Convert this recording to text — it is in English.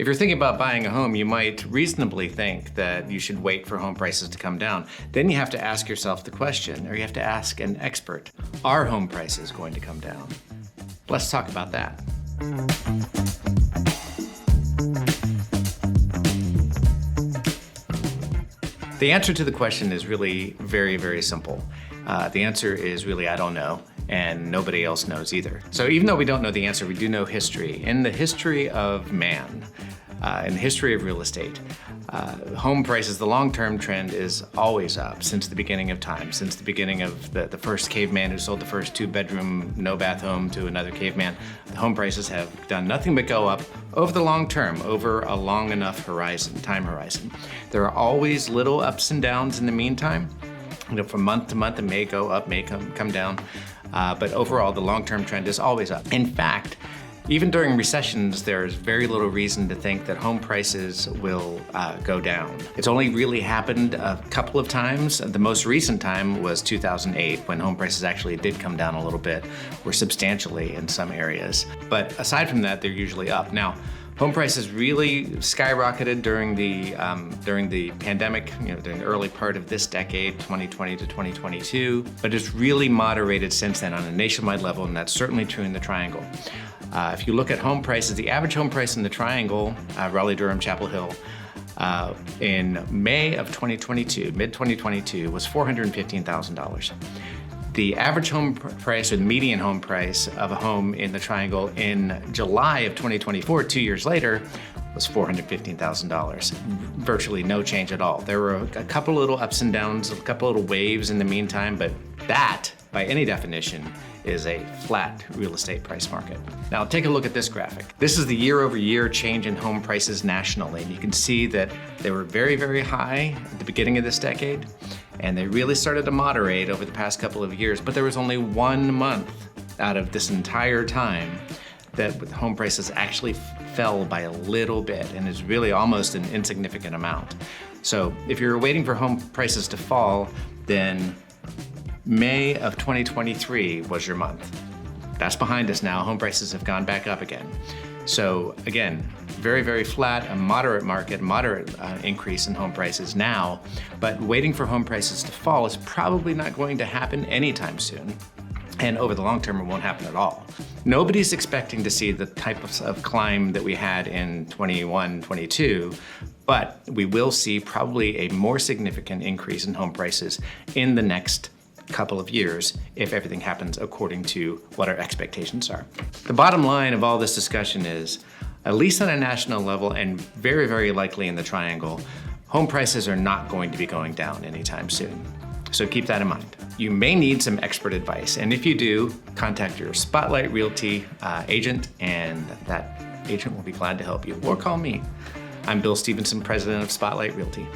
If you're thinking about buying a home, you might reasonably think that you should wait for home prices to come down. Then you have to ask yourself the question, or you have to ask an expert, are home prices going to come down? Let's talk about that. The answer to the question is really very, very simple. The answer is really, I don't know, and nobody else knows either. So even though we don't know the answer, we do know history. In the history of man, in the history of real estate, home prices, the long-term trend is always up since the beginning of time, since the beginning of the first caveman who sold the first 2-bedroom, no-bath home to another caveman. The home prices have done nothing but go up over the long term, over a long enough time horizon. There are always little ups and downs in the meantime. From month to month, it may go up, may come down, but overall, the long-term trend is always up. In fact, even during recessions, there's very little reason to think that home prices will go down. It's only really happened a couple of times. The most recent time was 2008, when home prices actually did come down a little bit, or substantially in some areas. But aside from that, they're usually up. Now, home prices really skyrocketed during the pandemic, during the early part of this decade, 2020 to 2022, but it's really moderated since then on a nationwide level, and that's certainly true in the Triangle. If you look at home prices, the average home price in the Triangle, Raleigh, Durham, Chapel Hill, in May of 2022, mid-2022, was $415,000. The average home price, or the median home price of a home in the Triangle in July of 2024, 2 years later, was $415,000. Virtually no change at all. There were a couple little ups and downs, a couple little waves in the meantime, but that, by any definition, is a flat real estate price market. Now take a look at this graphic. This is the year-over-year change in home prices nationally. And you can see that they were very, very high at the beginning of this decade, and they really started to moderate over the past couple of years, but there was only 1 month out of this entire time that home prices actually fell by a little bit, and it's really almost an insignificant amount. So if you're waiting for home prices to fall, then May of 2023 was your month. That's behind us now. Home prices have gone back up again. So again, very, very flat, a moderate market, moderate increase in home prices now, but waiting for home prices to fall is probably not going to happen anytime soon. And over the long term, it won't happen at all. Nobody's expecting to see the type of climb that we had in 21, 22, but we will see probably a more significant increase in home prices in the next couple of years if everything happens according to what our expectations are. The bottom line of all this discussion is, at least on a national level and very, very likely in the Triangle, home prices are not going to be going down anytime soon. So keep that in mind. You may need some expert advice, and if you do, contact your Spotlight Realty agent, and that agent will be glad to help you, or call me. I'm Bill Stevenson, president of Spotlight Realty.